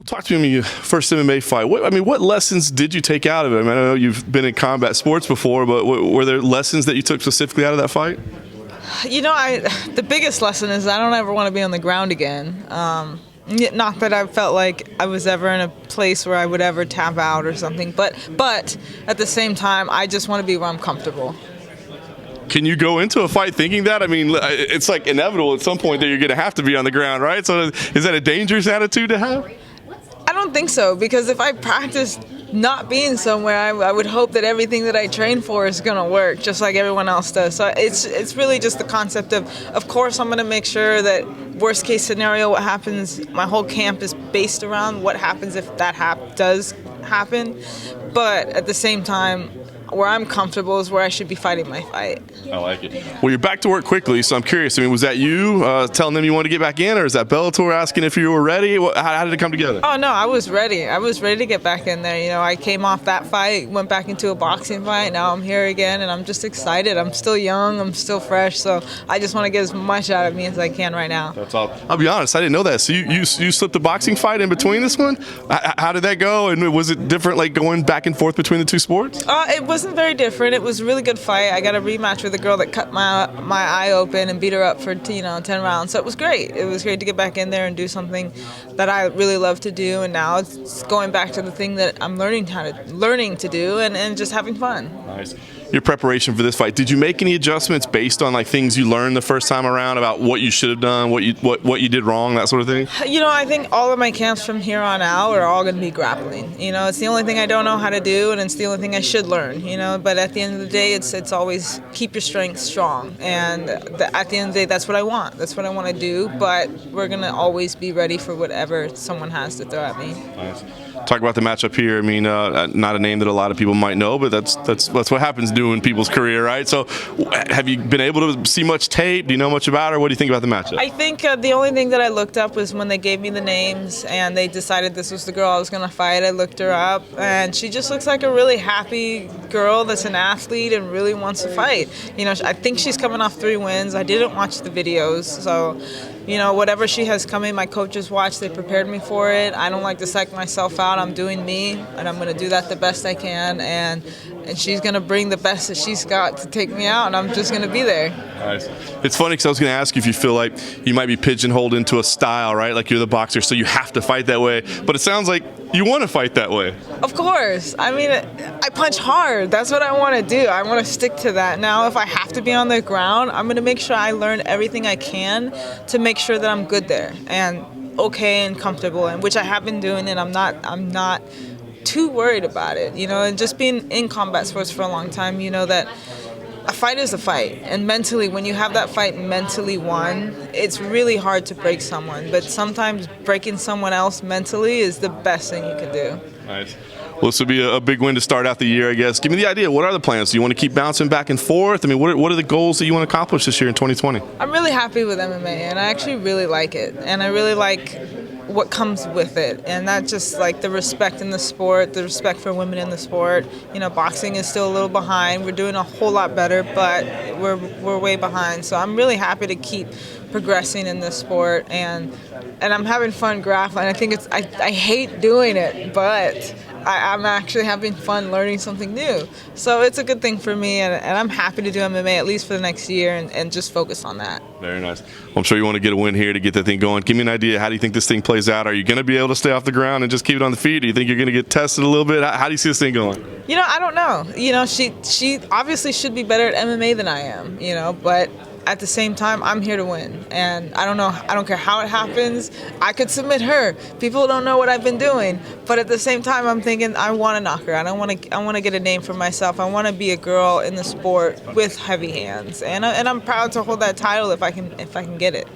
Talk to me about your first MMA fight. What lessons did you take out of it? I know you've been in combat sports before, but were there lessons that you took specifically out of that fight? The biggest lesson is I don't ever want to be on the ground again. Not that I felt like I was ever in a place where I would ever tap out or something, but at the same time, I just want to be where I'm comfortable. Can you go into a fight thinking that? I mean, it's like inevitable at some point that you're going to have to be on the ground, right? So is that a dangerous attitude to have? I don't think so, because if I practiced not being somewhere, I would hope that everything that I train for is going to work, just like everyone else does. So it's really just the concept of course, I'm going to make sure that worst case scenario, what happens, my whole camp is based around what happens if that does happen. But at the same time, where I'm comfortable is where I should be fighting my fight. I like it. Well, you're back to work quickly, so I'm curious. I mean, was that you telling them you wanted to get back in, or is that Bellator asking if you were ready? How did it come together? Oh, no, I was ready. I was ready to get back in there. You know, I came off that fight, went back into a boxing fight. Now I'm here again, and I'm just excited. I'm still young. I'm still fresh, so I just want to get as much out of me as I can right now. That's all. I'll be honest, I didn't know that. So you slipped a boxing fight in between this one? How did that go, and was it different, like going back and forth between the two sports? It wasn't very different. It was a really good fight. I got a rematch with a girl that cut my eye open and beat her up for 10 rounds. So it was great. It was great to get back in there and do something that I really love to do. And now it's going back to the thing that I'm learning to do and just having fun. Nice. Your preparation for this fight, did you make any adjustments based on like things you learned the first time around about what you should have done, what you did wrong, that sort of thing? You know, I think all of my camps from here on out are all going to be grappling. You know, it's the only thing I don't know how to do, and it's the only thing I should learn. You know, but at the end of the day, it's always keep your strength strong, and at the end of the day, that's what I want. That's what I want to do. But we're going to always be ready for whatever someone has to throw at me. Nice. Talk about the matchup here. I mean, not a name that a lot of people might know, but that's what happens doing people's career, right? So, have you been able to see much tape? Do you know much about her? What do you think about the matchup? I think the only thing that I looked up was when they gave me the names and they decided this was the girl I was going to fight. I looked her up, and she just looks like a really happy girl that's an athlete and really wants to fight. You know, I think she's coming off 3 wins. I didn't watch the videos, so. You know, whatever she has coming, my coaches watched, they prepared me for it. I don't like to psych myself out. I'm doing me, and I'm going to do that the best I can, and she's going to bring the best that she's got to take me out, and I'm just going to be there. Nice. It's funny because I was going to ask you if you feel like you might be pigeonholed into a style, right? Like you're the boxer, so you have to fight that way. But it sounds like you want to fight that way. Of course. I mean, I punch hard. That's what I want to do. I want to stick to that. Now, if I have to be on the ground, I'm going to make sure I learn everything I can to make sure that I'm good there and okay and comfortable, and which I have been doing, and I'm not too worried about it. You know, and just being in combat sports for a long time, you know that a fight is a fight, and mentally, when you have that fight mentally won, it's really hard to break someone, but sometimes breaking someone else mentally is the best thing you can do. Nice. Well, this will be a big win to start out the year, I guess. Give me the idea. What are the plans? Do you want to keep bouncing back and forth? I mean, what are the goals that you want to accomplish this year in 2020? I'm really happy with MMA, and I actually really like it, and I really like what comes with it, and that's just like the respect in the sport, the respect for women in the sport. You know, boxing is still a little behind. We're doing a whole lot better, but we're way behind. So I'm really happy to keep progressing in this sport, and I'm having fun grappling. I think I hate doing it, but I'm actually having fun learning something new. So it's a good thing for me, and I'm happy to do MMA at least for the next year and just focus on that. Very nice. Well, I'm sure you want to get a win here to get that thing going. Give me an idea. How do you think this thing plays out? Are you going to be able to stay off the ground and just keep it on the feet? Do you think you're going to get tested a little bit? How do you see this thing going? You know, I don't know. You know, she obviously should be better at MMA than I am, you know, but at the same time, I'm here to win, and I don't know. I don't care how it happens. I could submit her. People don't know what I've been doing, but at the same time, I'm thinking I want to knock her. I want to get a name for myself. I want to be a girl in the sport with heavy hands, and I'm proud to hold that title if I can get it.